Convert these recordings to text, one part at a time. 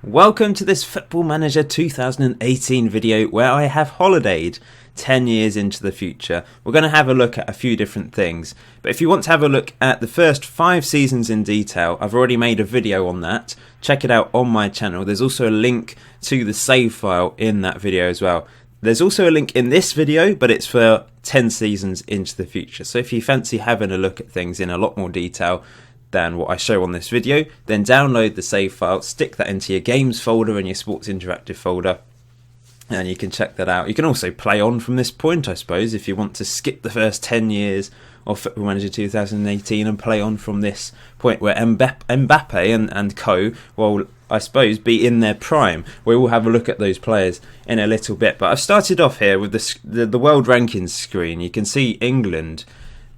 Welcome to this Football Manager 2018 video where I have holidayed 10 years into the future. We're going to have a look at a few different things, but if you want to have a look at the first 5 seasons in detail, I've already made a video on that. Check it out on my channel. There's also a link to the save file in that video as well. There's also a link in this video, but it's for 10 seasons into the future. So if you fancy having a look at things in a lot more detail than what I show on this video, then download the save file, stick that into your games folder and your sports interactive folder, and you can check that out. You can also play on from this point, I suppose, if you want to skip the first 10 years of Football Manager 2018 and play on from this point where Mbappe and co will, I suppose, be in their prime. We will have a look at those players in a little bit, but I've started off here with the world rankings screen. You can see England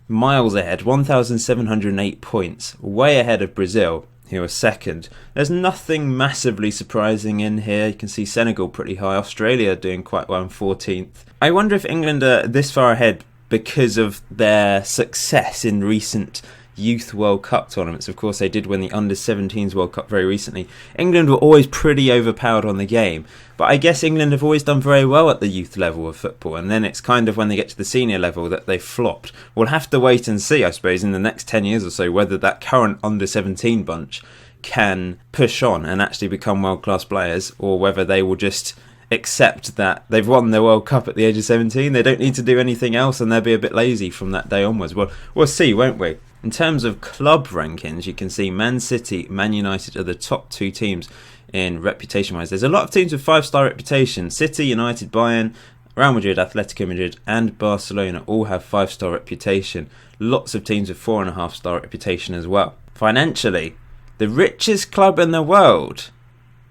miles ahead, 1,708 points, way ahead of Brazil, who are second. There's nothing massively surprising in here. You can see Senegal pretty high, Australia doing quite well in 14th. I wonder if England are this far ahead because of their success in recent Youth World Cup tournaments. Of course, they did win the Under-17s World Cup very recently. England were always pretty overpowered on the game, but I guess England have always done very well at the youth level of football, and then it's kind of when they get to the senior level that they've flopped. We'll have to wait and see, I suppose, in the next 10 years or so, whether that current Under-17 bunch can push on and actually become world-class players, or whether they will just accept that they've won the World Cup at the age of 17, they don't need to do anything else, and they'll be a bit lazy from that day onwards. Well, we'll see, won't we? In terms of club rankings, you can see Man City, Man United are the top 2 teams in reputation-wise. There's a lot of teams with 5-star reputation. City, United, Bayern, Real Madrid, Atletico Madrid and Barcelona all have 5-star reputation. Lots of teams with 4.5-star reputation as well. Financially, the richest club in the world.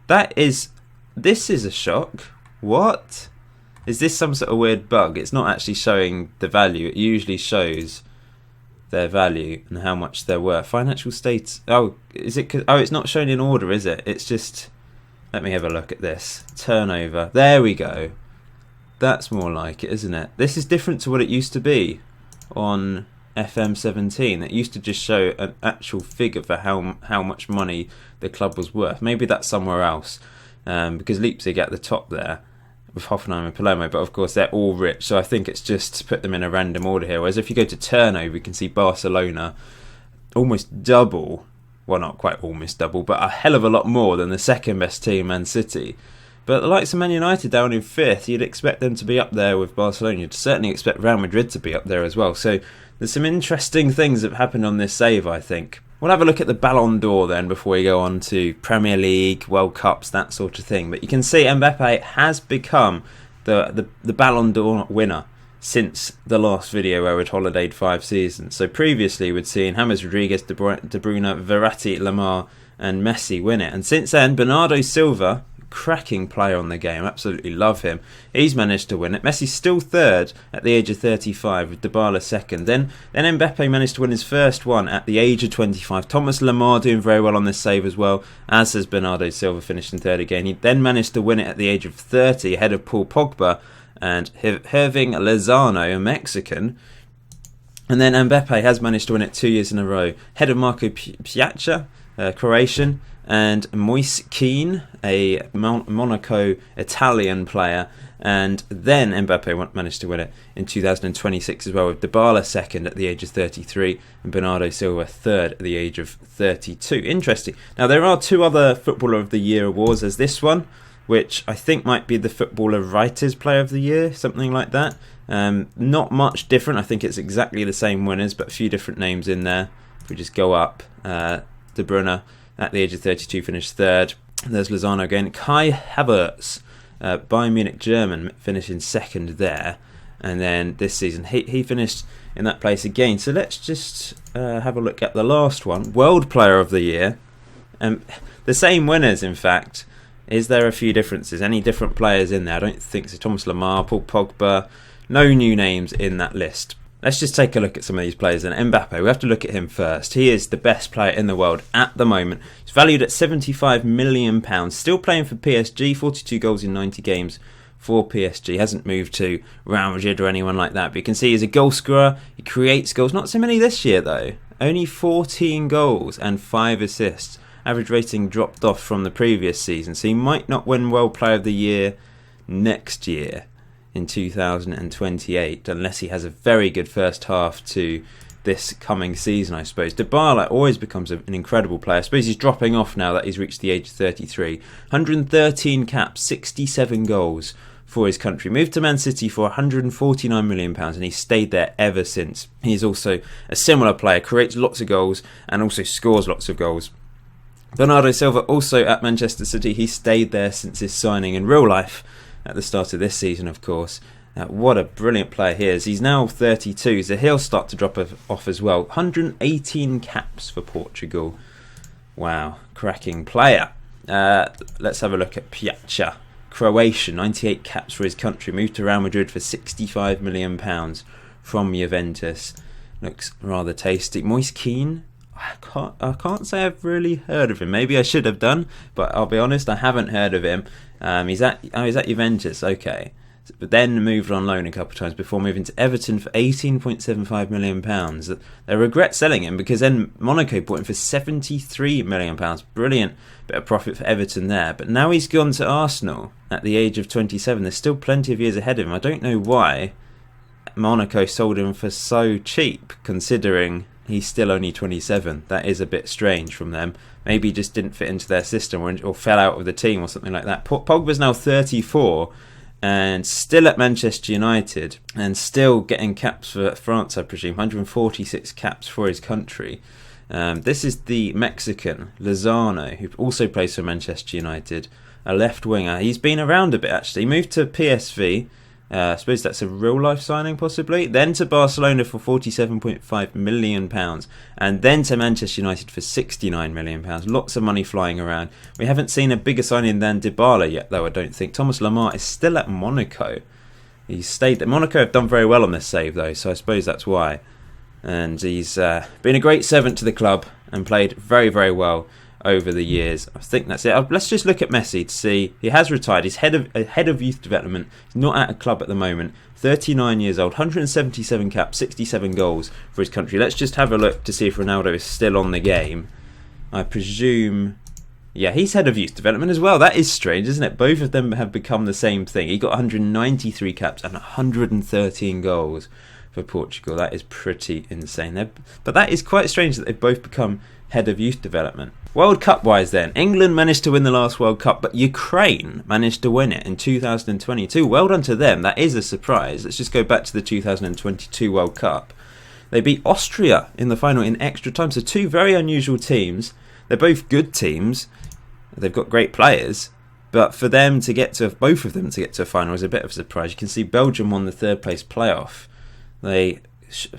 This is a shock. What? Is this some sort of weird bug? It's not actually showing the value. It usually shows their value and how much they're worth. Financial status. Oh, is it? Oh, it's not shown in order, is it? It's just. Let me have a look at this. Turnover. There we go. That's more like it, isn't it? This is different to what it used to be on FM17. It used to just show an actual figure for how much money the club was worth. Maybe that's somewhere else, because Leipzig at the top there with Hoffenheim and Palermo, but of course they're all rich, so I think it's just to put them in a random order here. Whereas if you go to turnover, you can see Barcelona almost double, well, not quite almost double, but a hell of a lot more than the second best team, Man City. But the likes of Man United down in 5th, you'd expect them to be up there with Barcelona. You'd certainly expect Real Madrid to be up there as well. So there's some interesting things that have happened on this save, I think. We'll have a look at the Ballon d'Or then before we go on to Premier League, World Cups, that sort of thing. But you can see Mbappe has become the Ballon d'Or winner since the last video where we'd holidayed 5 seasons. So previously we'd seen James Rodriguez, De Bruyne, Verratti, Lamar and Messi win it. And since then, Bernardo Silva, cracking player on the game, absolutely love him, he's managed to win it. Messi's still 3rd at the age of 35 with Dybala 2nd. Then Mbappe managed to win his first one at the age of 25. Thomas Lemar doing very well on this save as well, as has Bernardo Silva, finished in 3rd again. He then managed to win it at the age of 30 ahead of Paul Pogba and Hirving Lozano, a Mexican. And then Mbappe has managed to win it 2 years in a row, ahead of Marco Piazza, Croatian, and Moise Kean, a Monaco Italian player. And then Mbappe managed to win it in 2026 as well, with Dybala 2nd at the age of 33 and Bernardo Silva 3rd at the age of 32. Interesting. Now there are 2 other Footballer of the Year awards. There's this one, which I think might be the Footballer Writers Player of the Year, something like that. Not much different. I think it's exactly the same winners, but a few different names in there. If we just go up, De Bruyne at the age of 32 finished 3rd. There's Lozano again. Kai Havertz, Bayern Munich German, finishing 2nd there. And then this season he finished in that place again. So let's just have a look at the last one. World Player of the Year. The same winners, in fact. Is there a few differences? Any different players in there? I don't think so. Thomas Lemar, Paul Pogba. No new names in that list. Let's just take a look at some of these players. And Mbappe, we have to look at him first. He is the best player in the world at the moment. He's valued at £75 million. Still playing for PSG, 42 goals in 90 games for PSG. Hasn't moved to Real Madrid or anyone like that. But you can see he's a goal scorer. He creates goals. Not so many this year, though. Only 14 goals and 5 assists. average rating dropped off from the previous season, so he might not win World Player of the Year next year in 2028 unless he has a very good first half to this coming season, I suppose. Dybala always becomes an incredible player. I suppose he's dropping off now that he's reached the age of 33. 113 caps, 67 goals for his country. Moved to Man City for £149 million and he's stayed there ever since. He's also a similar player, creates lots of goals and also scores lots of goals. Bernardo Silva also at Manchester City. He stayed there since his signing in real life at the start of this season, of course. What a brilliant player he is. He's now 32, so he'll start to drop off as well. 118 caps for Portugal. Wow, cracking player. Let's have a look at Piazza. Croatian, 98 caps for his country. Moved to Real Madrid for £65 million from Juventus. Looks rather tasty. Moise Kean. I can't say I've really heard of him. Maybe I should have done, but I'll be honest, I haven't heard of him. He's at Juventus, okay. But then moved on loan a couple of times before moving to Everton for £18.75 million. They regret selling him because then Monaco bought him for £73 million. Brilliant bit of profit for Everton there. But now he's gone to Arsenal at the age of 27. There's still plenty of years ahead of him. I don't know why Monaco sold him for so cheap, considering he's still only 27. That is a bit strange from them. Maybe he just didn't fit into their system or fell out of the team or something like that. Pogba's now 34 and still at Manchester United and still getting caps for France, I presume. 146 caps for his country. This is the Mexican Lozano, who also plays for Manchester United, a left winger. He's been around a bit actually. He moved to PSV. I suppose that's a real life signing possibly. Then to Barcelona for £47.5 million and then to Manchester United for £69 million. Lots of money flying around. We haven't seen a bigger signing than Dybala yet though, I don't think. Thomas Lemar is still at Monaco. He's stayed there. Monaco have done very well on this save though, so I suppose that's why. And he's been a great servant to the club and played very, very well over the years. I think that's it. Let's just look at Messi to see. He has retired. He's head of youth development. He's not at a club at the moment. 39 years old, 177 caps, 67 goals for his country. Let's just have a look to see if Ronaldo is still on the game. I presume, yeah, he's head of youth development as well. That is strange, isn't it? Both of them have become the same thing. He got 193 caps and 113 goals for Portugal. That is pretty insane. But that is quite strange that they've both become head of youth development. World Cup wise then, England managed to win the last World Cup, but Ukraine managed to win it in 2022. Well done to them. That is a surprise. Let's just go back to the 2022 World Cup. They beat Austria in the final in extra time. So two very unusual teams. They're both good teams. They've got great players. But for them to get to, both of them to get to a final is a bit of a surprise. You can see Belgium won the third place playoff.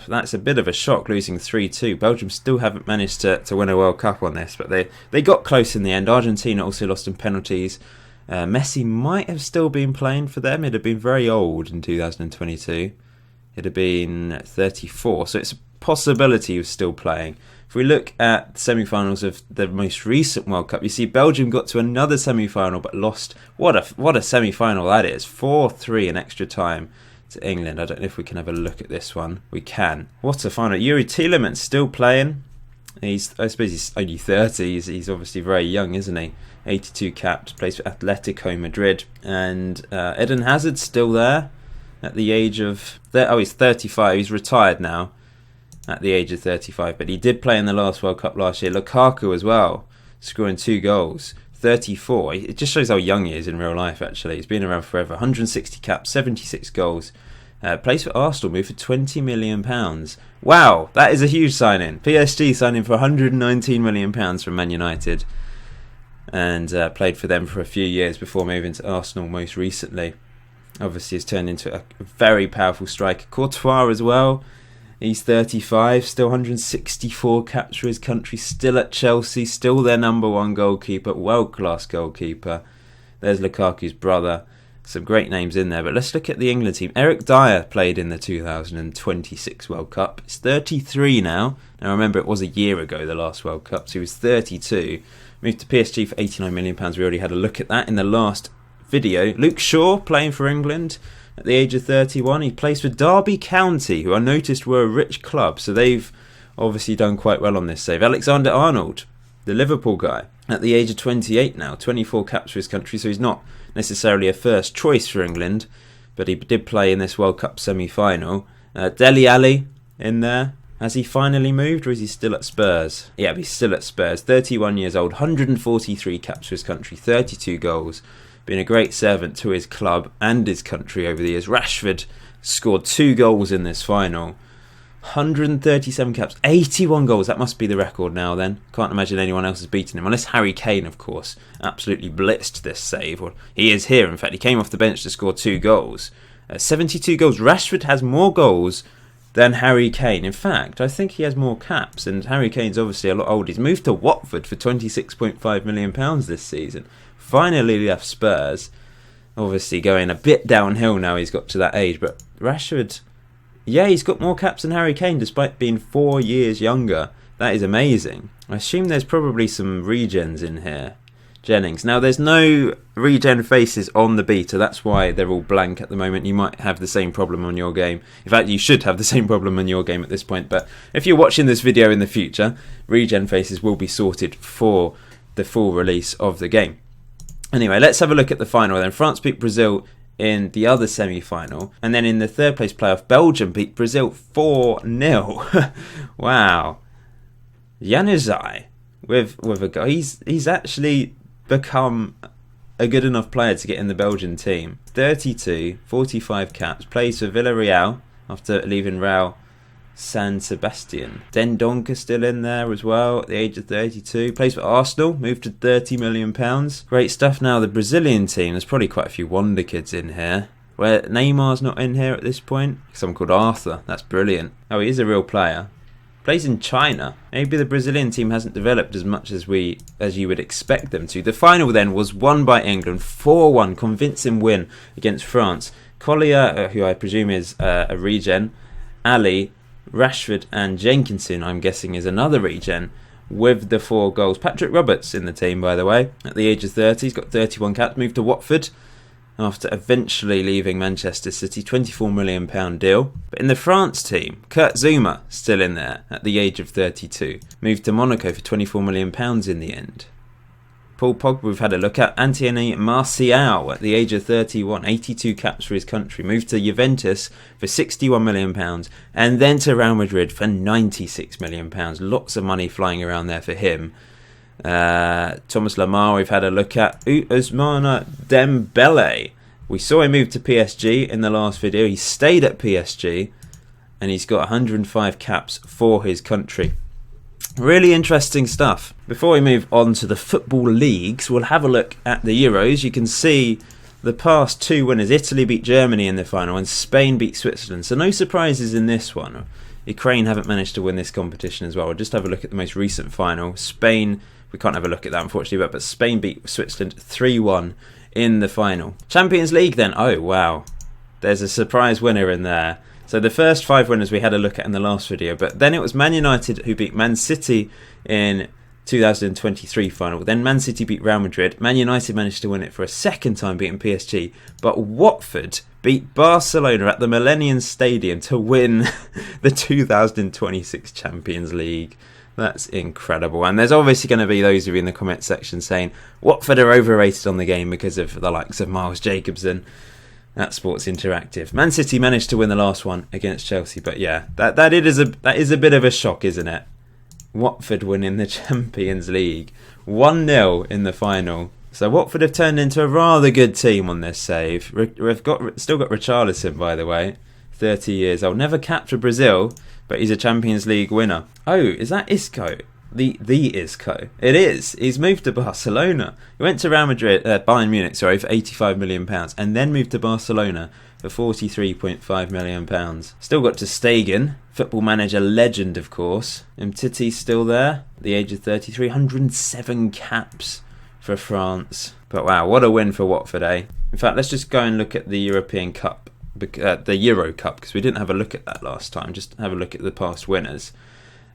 That's a bit of a shock, losing 3-2. Belgium still haven't managed to win a World Cup on this, but they got close in the end. Argentina also lost in penalties. Messi might have still been playing for them. He'd have been very old in 2022. He'd have been 34, so it's a possibility he was still playing. If we look at the semi-finals of the most recent World Cup, you see Belgium got to another semi-final but lost. What a semi-final that is. 4-3 in extra time to England. I don't know if we can have a look at this one. We can. What a final. Yuri Tielemans still playing. I suppose he's only 30. He's obviously very young, isn't he? 82 caps, plays for Atletico Madrid. And Eden Hazard's still there at the age of... he's 35. He's retired now at the age of 35. But he did play in the last World Cup last year. Lukaku as well, scoring 2 goals. 34. It just shows how young he is in real life, actually. He's been around forever. 160 caps, 76 goals. Plays for Arsenal, moved for £20 million. Wow, that is a huge signing. PSG signing for £119 million from Man United. And played for them for a few years before moving to Arsenal most recently. Obviously, has turned into a very powerful striker. Courtois as well. He's 35, still 164 caps for his country, still at Chelsea, still their number one goalkeeper, world-class goalkeeper. There's Lukaku's brother. Some great names in there, but let's look at the England team. Eric Dyer played in the 2026 World Cup. He's 33 now. Now remember, it was a year ago, the last World Cup, so he was 32. Moved to PSG for £89 million. We already had a look at that in the last video. Luke Shaw playing for England. At the age of 31, he plays for Derby County, who I noticed were a rich club, so they've obviously done quite well on this save. Alexander-Arnold, the Liverpool guy, at the age of 28 now, 24 caps for his country, so he's not necessarily a first choice for England, but he did play in this World Cup semi-final. Dele Alli in there. Has he finally moved, or is he still at Spurs? Yeah, he's still at Spurs. 31 years old, 143 caps for his country, 32 goals. Been a great servant to his club and his country over the years. Rashford scored 2 goals in this final. 137 caps, 81 goals. That must be the record now then. Can't imagine anyone else has beaten him. Unless Harry Kane, of course, absolutely blitzed this save. Well, he is here, in fact. He came off the bench to score 2 goals. 72 goals. Rashford has more goals than Harry Kane. In fact, I think he has more caps, and Harry Kane's obviously a lot older. He's moved to Watford for £26.5 million this season. Finally left Spurs. Obviously going a bit downhill now he's got to that age, but Rashford, yeah, he's got more caps than Harry Kane despite being 4 years younger. That is amazing. I assume there's probably some regens in here. Jennings. Now, there's no regen faces on the beta. That's why they're all blank at the moment. You might have the same problem on your game. In fact, you should have the same problem on your game at this point. But if you're watching this video in the future, regen faces will be sorted for the full release of the game. Anyway, let's have a look at the final then. France beat Brazil in the other semi-final. And then in the third place playoff, Belgium beat Brazil 4-0. Wow. Januzaj with a goal. He's actually become a good enough player to get in the Belgian team. 32, 45 caps, plays for Villarreal after leaving Real San Sebastian. Dendoncker still in there as well at the age of 32. Plays for Arsenal, moved to £30 million. Great stuff. Now the Brazilian team, there's probably quite a few wonder kids in here. Where Neymar's not in here at this point. Someone called Arthur, that's brilliant. Oh, he is a real player. Plays in China. Maybe the Brazilian team hasn't developed as much as you would expect them to. The final then was won by England, 4-1, convincing win against France. Collier, who I presume is a regen, Ali, Rashford and Jenkinson, I'm guessing, is another regen with the 4 goals. Patrick Roberts in the team, by the way, at the age of 30. He's got 31 caps, moved to Watford after eventually leaving Manchester City, £24 million deal. But in the France team, Kurt Zouma still in there at the age of 32. Moved to Monaco for £24 million in the end. Paul Pogba we've had a look at. Anthony Martial at the age of 31, 82 caps for his country. Moved to Juventus for £61 million and then to Real Madrid for £96 million. Lots of money flying around there for him. Thomas Lemar we've had a look at. Ousmane Dembele, we saw him move to PSG in the last video. He stayed at PSG and he's got 105 caps for his country. Really interesting stuff. Before we move on to the football leagues, we'll have a look at the Euros. You can see the past 2 winners. Italy beat Germany in the final and Spain beat Switzerland, so no surprises in this one. Ukraine haven't managed to win this competition as well. We'll just have a look at the most recent final. Spain, we can't have a look at that unfortunately, but Spain beat Switzerland 3-1 in the final. Champions League then, oh wow, there's a surprise winner in there. So the first 5 winners we had a look at in the last video, but then it was Man United who beat Man City in 2023 final. Then Man City beat Real Madrid. Man United managed to win it for a second time, beating PSG. But Watford beat Barcelona at the Millennium Stadium to win the 2026 Champions League. That's incredible. And there's obviously going to be those of you in the comment section saying Watford are overrated on the game because of the likes of Miles Jacobson at Sports Interactive. Man City managed to win the last one against Chelsea, but yeah, that is a bit of a shock, isn't it? Watford winning the Champions League 1-0 in the final. So Watford have turned into a rather good team on this save. We've still got Richarlison, by the way, 30 years old. Never capped for Brazil, but he's a Champions League winner. Oh, is that Isco? The Isco. It is. He's moved to Barcelona. He went to Bayern Munich, for £85 million, and then moved to Barcelona for £43.5 million. Still got ter Stegen, Football Manager legend, of course. Umtiti's still there, at the age of 33, 107 caps for France. But wow, what a win for Watford, eh? In fact, let's just go and look at the European Cup, the Euro Cup, because we didn't have a look at that last time. Just have a look at the past winners.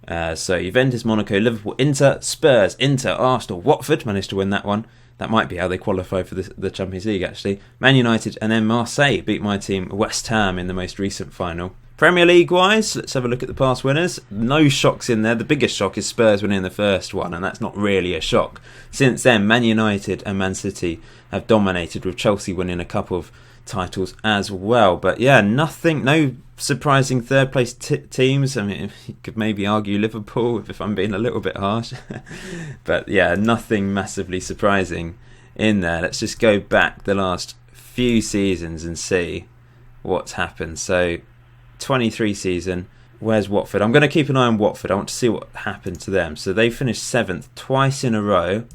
So Juventus, Monaco, Liverpool, Inter, Spurs, Arsenal, Watford managed to win that one. That might be how they qualify for the Champions League, actually. Man United and then Marseille beat my team West Ham in the most recent final. Premier League wise, let's have a look at the past winners. No shocks in there. The biggest shock is Spurs winning the first one, and that's not really a shock. Since then, Man United and Man City have dominated, with Chelsea winning a couple of titles as well. But yeah, no surprising third place teams. I mean, you could maybe argue Liverpool if I'm being a little bit harsh. But yeah, nothing massively surprising in there. Let's just go back the last few seasons and see what's happened. So 23 season, where's Watford? I'm going to keep an eye on Watford. I want to see what happened to them. So they finished 7th twice in a row,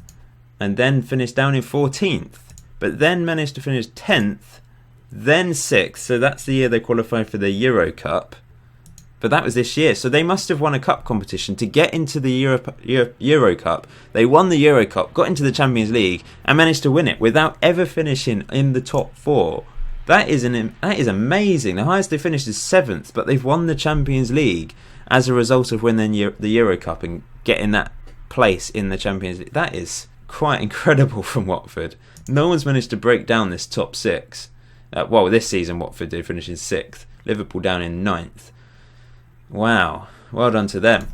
and then finished down in 14th, but then managed to finish 10th, then 6th. So that's the year they qualified for the Euro Cup, but that was this year. So they must have won a cup competition to get into the Euro Cup. They won the Euro Cup, got into the Champions League, and managed to win it without ever finishing in the top 4. That is amazing. The highest they finished is 7th, but they've won the Champions League as a result of winning the Euro Cup and getting that place in the Champions League. That is quite incredible from Watford. No one's managed to break down this top 6. This season Watford did finish in 6th. Liverpool down in 9th. Wow. Well done to them.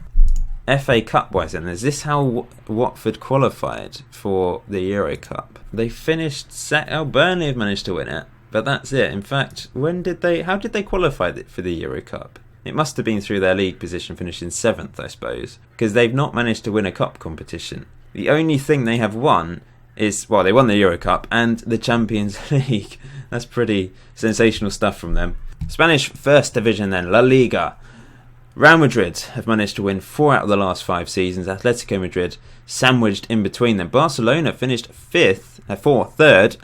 FA Cup wise then, is this how Watford qualified for the Euro Cup? They finished Burnley have managed to win it. But that's it. In fact, how did they qualify for the Euro Cup? It must have been through their league position, finishing 7th, I suppose, because they've not managed to win a cup competition. The only thing they have won is, they won the Euro Cup and the Champions League. That's pretty sensational stuff from them. Spanish First Division then, La Liga. Real Madrid have managed to win 4 out of the last 5 seasons. Atletico Madrid sandwiched in between them. Barcelona finished 5th. Third.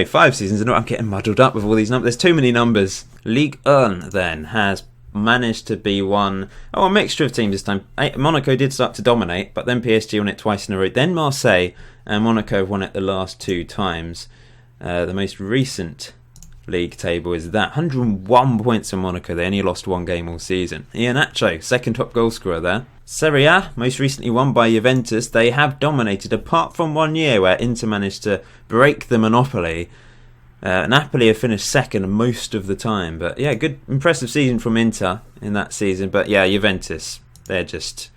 5 seasons. I'm getting muddled up with all these numbers. There's too many numbers. Ligue 1 then has managed to be a mixture of teams this time. Monaco did start to dominate, but then PSG won it twice in a row. Then Marseille and Monaco have won it the last 2 times. The most recent league table is that 101 points in Monaco. They only lost 1 game all season. Iheanacho, second top goal scorer there. Serie A, most recently won by Juventus. They have dominated, apart from 1 year where Inter managed to break the monopoly. Napoli have finished second most of the time, but yeah, good, impressive season from Inter in that season. But yeah, Juventus, they're just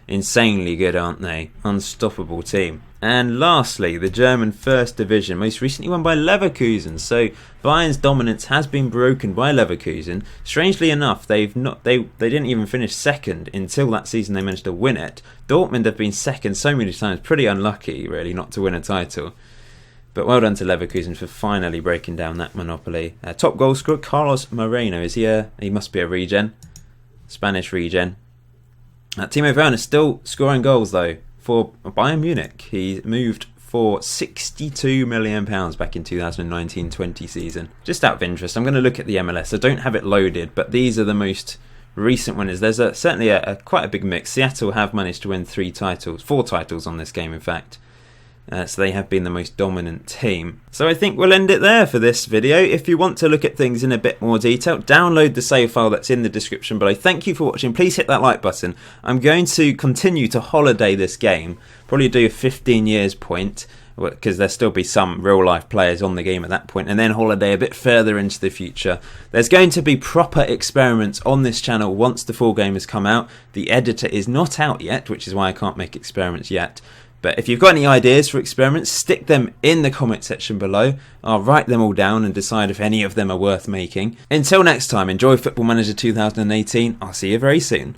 insanely good, aren't they? Unstoppable team. And lastly, the German First Division, most recently won by Leverkusen. So Bayern's dominance has been broken by Leverkusen. Strangely enough, they didn't even finish second until that season they managed to win it. Dortmund have been second so many times, pretty unlucky really not to win a title. But well done to Leverkusen for finally breaking down that monopoly. Top goal scorer, Carlos Moreno. He must be a regen. Spanish regen. Timo Werner still scoring goals though for Bayern Munich. He moved for £62 million back in 2019-20 season. Just out of interest, I'm going to look at the MLS. I don't have it loaded, but these are the most recent winners. There's certainly quite a big mix. Seattle have managed to win 4 titles on this game in fact. So they have been the most dominant team. So I think we'll end it there for this video. If you want to look at things in a bit more detail, download the save file that's in the description below. Thank you for watching. Please hit that like button. I'm going to continue to holiday this game. Probably do a 15 years point, because there'll still be some real life players on the game at that point, and then holiday a bit further into the future. There's going to be proper experiments on this channel once the full game has come out. The editor is not out yet, which is why I can't make experiments yet. But if you've got any ideas for experiments, stick them in the comment section below. I'll write them all down and decide if any of them are worth making. Until next time, enjoy Football Manager 2018. I'll see you very soon.